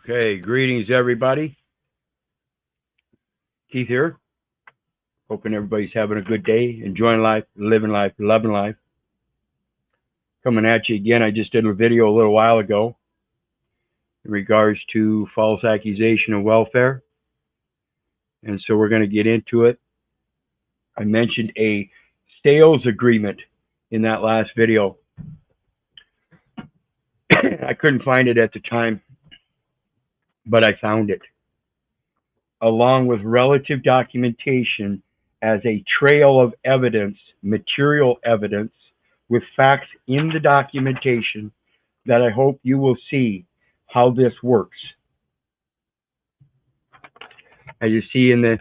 Okay, greetings everybody. Keith here. Hoping everybody's having a good day, enjoying life, living life, loving life. Coming at you again. I just did a video a little while ago in regards to false accusation of welfare. And so we're going to get into it. I mentioned a sales agreement in that last video. I couldn't find it at the time, but I found it, along with relative documentation as a trail of evidence, material evidence, with facts in the documentation that I hope you will see how this works. As you see in the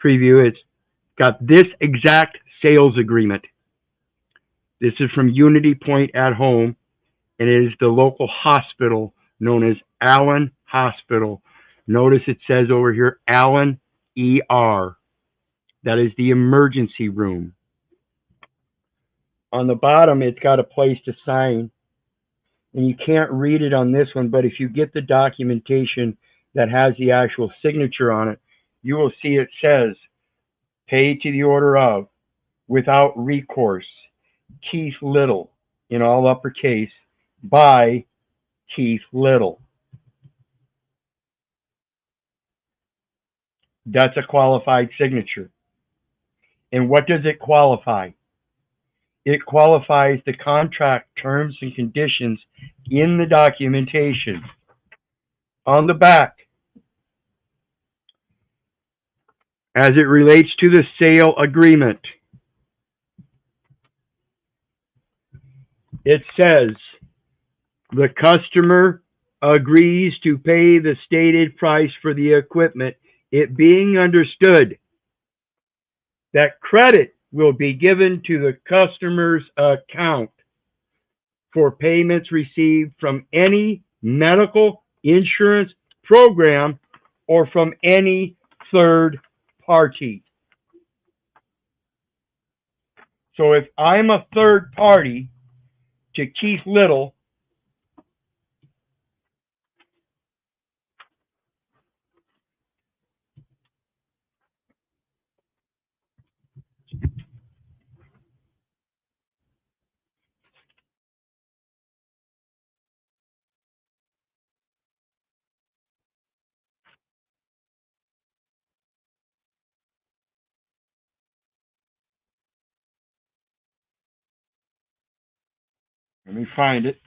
preview, it's got this exact sales agreement. This is from Unity Point at Home, and it is the local hospital known as Allen Hospital. Notice it says over here, Allen ER. That is the emergency room. On the bottom, it's got a place to sign. And you can't read it on this one, but if you get the documentation that has the actual signature on it, you will see it says, paid to the order of, without recourse, Keith Little, in all uppercase, by Keith Little. That's a qualified signature. And what does it qualify? It qualifies the contract terms and conditions in the documentation. On the back, as it relates to the sale agreement, it says the customer agrees to pay the stated price for the equipment, it being understood that credit will be given to the customer's account for payments received from any medical insurance program or from any third party. So if I'm a third party to Keith Little, let me find it.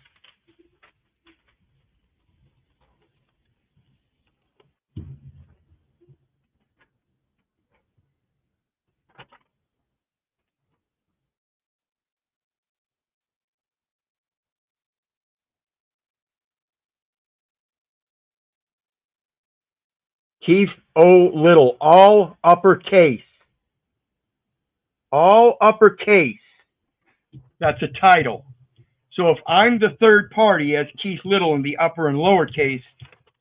Keith O. Little, all uppercase. All uppercase. That's a title. So if I'm the third party as Keith Little in the upper and lowercase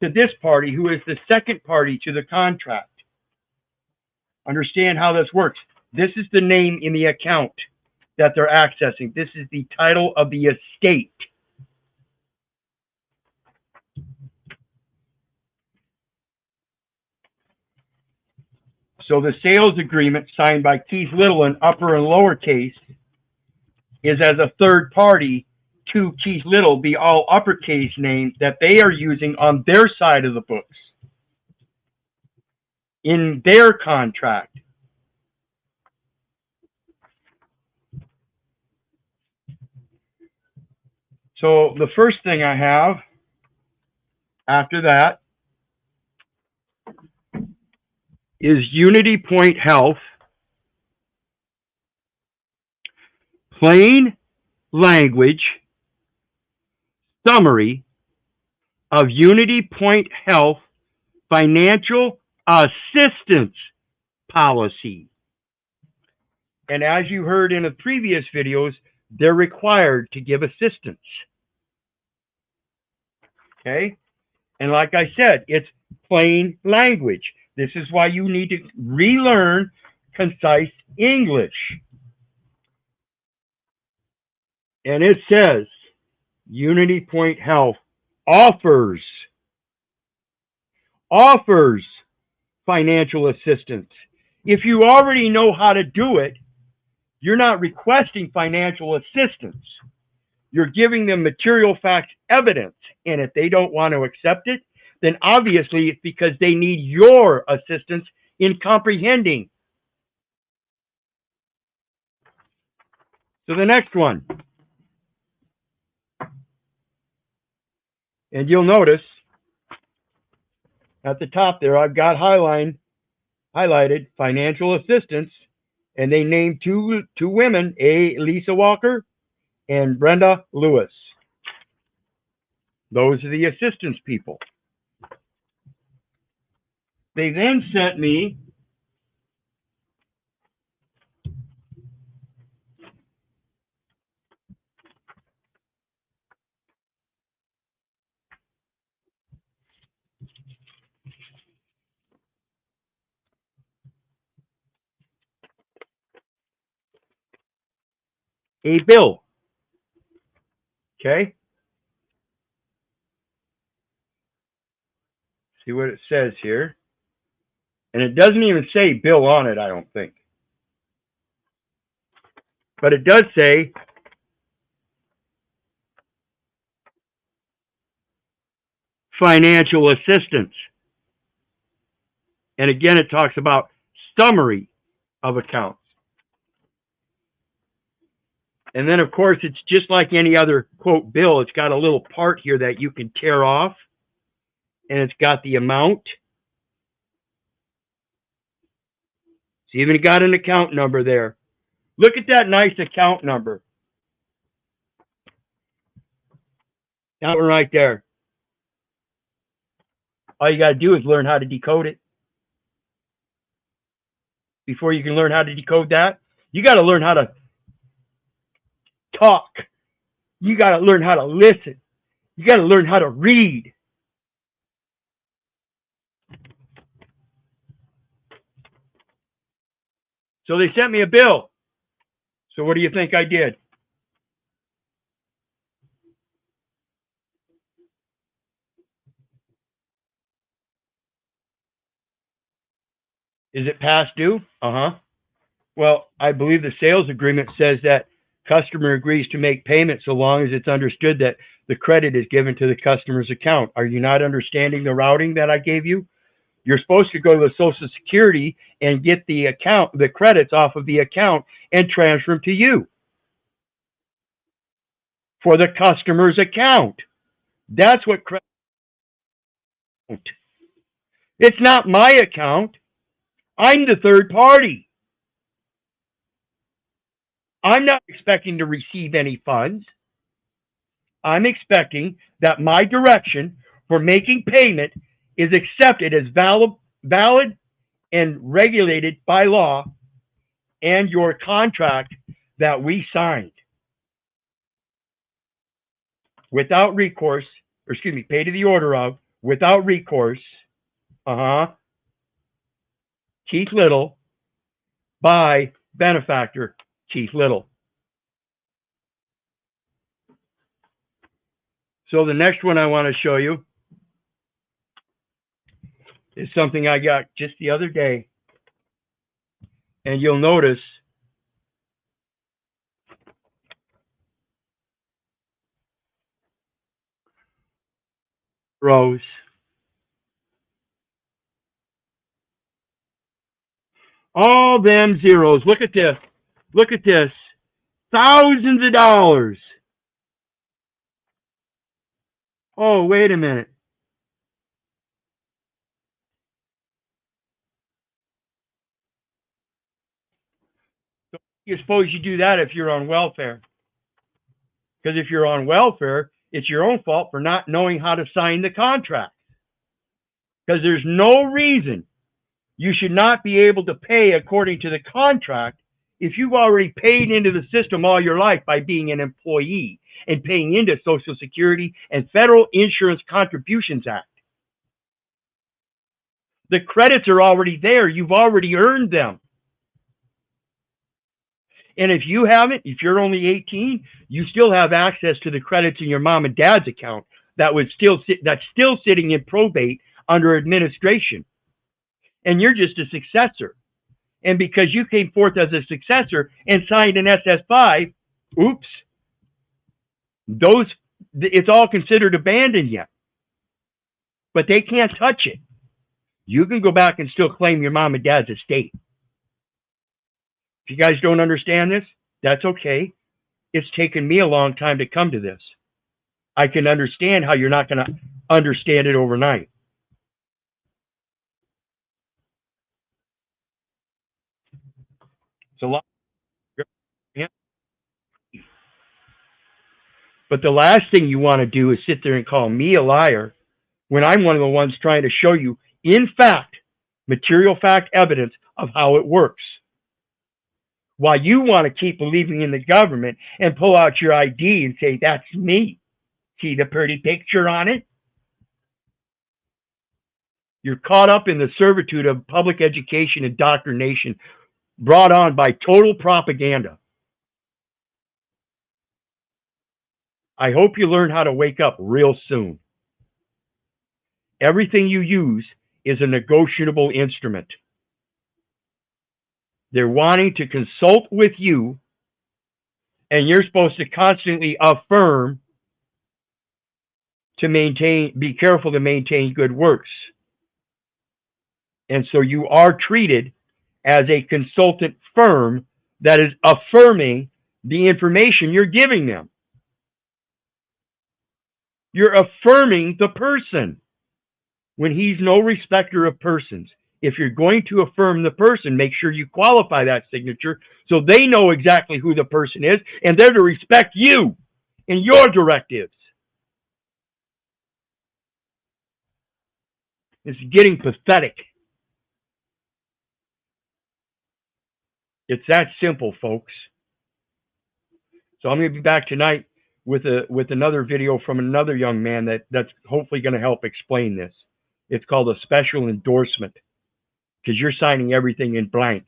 to this party, who is the second party to the contract, understand how this works. This is the name in the account that they're accessing. This is the title of the estate. So the sales agreement signed by Keith Little in upper and lowercase is as a third party to Keith Little, the all uppercase name that they are using on their side of the books in their contract. So the first thing I have after that is Unity Point Health, plain language summary of Unity Point Health financial assistance policy. And as you heard in the previous videos, they're required to give assistance. Okay? And like I said, it's plain language. This is why you need to relearn Concise English. And it says, Unity Point Health offers offers financial assistance. If you already know how to do it, you're not requesting financial assistance. You're giving them material facts evidence. And if they don't want to accept it, then obviously it's because they need your assistance in comprehending. So the next one. And you'll notice at the top there, I've got highlighted financial assistance, and they named two women, Lisa Walker and Brenda Lewis. Those are the assistance people. They then sent me a bill. Okay? See what it says here. And it doesn't even say bill on it, I don't think. But it does say financial assistance. And again, it talks about summary of accounts. And then, of course, it's just like any other, quote, bill. It's got a little part here that you can tear off. And it's got the amount. It's even got an account number there. Look at that nice account number. That one right there. All you got to do is learn how to decode it. Before you can learn how to decode that, you got to learn how to talk. You got to learn how to listen. You got to learn how to read. So they sent me a bill. So what do you think I did? Is it past due? Well, I believe the sales agreement says that customer agrees to make payment so long as it's understood that the credit is given to the customer's account. Are you not understanding the routing that I gave you? You're supposed to go to the Social Security and get the credits off of the account and transfer them to you for the customer's account. That's what credit. It's not my account. I'm the third party. I'm not expecting to receive any funds. I'm expecting that my direction for making payment is accepted as valid and regulated by law and your contract that we signed. Without recourse, or excuse me, pay to the order of, without recourse, Keith Little, by benefactor Keith Little. So the next one I want to show you is something I got just the other day. And you'll notice rows. All them zeros. Look at this. Look at this. Thousands of dollars. Oh, wait a minute. So you suppose you do that if you're on welfare? Because if you're on welfare, it's your own fault for not knowing how to sign the contract. Because there's no reason you should not be able to pay according to the contract if you've already paid into the system all your life by being an employee and paying into Social Security and Federal Insurance Contributions Act. The credits are already there. You've already earned them. And if you haven't, if you're only 18, you still have access to the credits in your mom and dad's account that's still sitting in probate under administration, and you're just a successor. And because you came forth as a successor and signed an SS5, oops, it's all considered abandoned yet. But they can't touch it. You can go back and still claim your mom and dad's estate. If you guys don't understand this, that's okay. It's taken me a long time to come to this. I can understand how you're not going to understand it overnight. It's a lot. Yeah. But the last thing you want to do is sit there and call me a liar when I'm one of the ones trying to show you, in fact, material fact evidence of how it works. While you want to keep believing in the government and pull out your ID and say, that's me. See the pretty picture on it? You're caught up in the servitude of public education indoctrination brought on by total propaganda. I hope you learn how to wake up real soon. Everything you use is a negotiable instrument. They're wanting to consult with you, and you're supposed to constantly affirm to be careful to maintain good works. And so you are treated as a consultant firm that is affirming the information you're giving them. You're affirming the person when he's no respecter of persons. If you're going to affirm the person, make sure you qualify that signature so they know exactly who the person is and they're to respect you and your directives. It's getting pathetic. It's that simple, folks. So I'm going to be back tonight with another video from another young man that's hopefully going to help explain this. It's called a special endorsement, because you're signing everything in blank.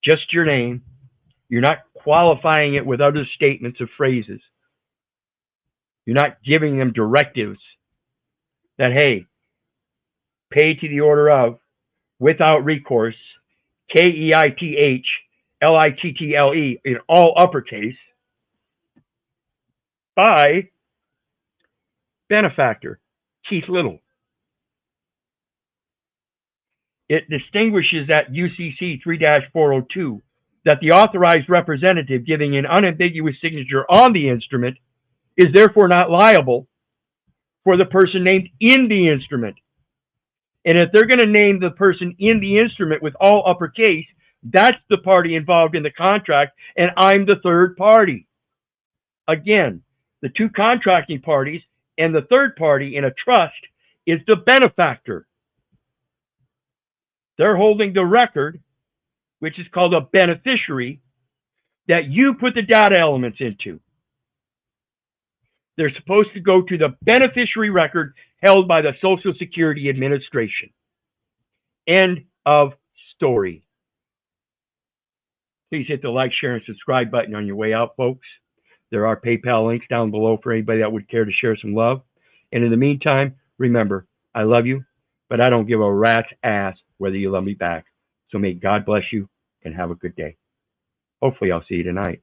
Just your name. You're not qualifying it with other statements or phrases. You're not giving them directives that, hey, pay to the order of, without recourse, KEITHLITTLE in all uppercase, by benefactor Keith Little. It distinguishes at UCC 3-402 that the authorized representative giving an unambiguous signature on the instrument is therefore not liable for the person named in the instrument. And if they're going to name the person in the instrument with all uppercase, that's the party involved in the contract, and I'm the third party. Again, the two contracting parties and the third party in a trust is the benefactor. They're holding the record, which is called a beneficiary, that you put the data elements into. They're supposed to go to the beneficiary record held by the Social Security Administration. End of story. Please hit the like, share, and subscribe button on your way out, folks. There are PayPal links down below for anybody that would care to share some love. And in the meantime, remember, I love you, but I don't give a rat's ass whether you love me back. So may God bless you and have a good day. Hopefully I'll see you tonight.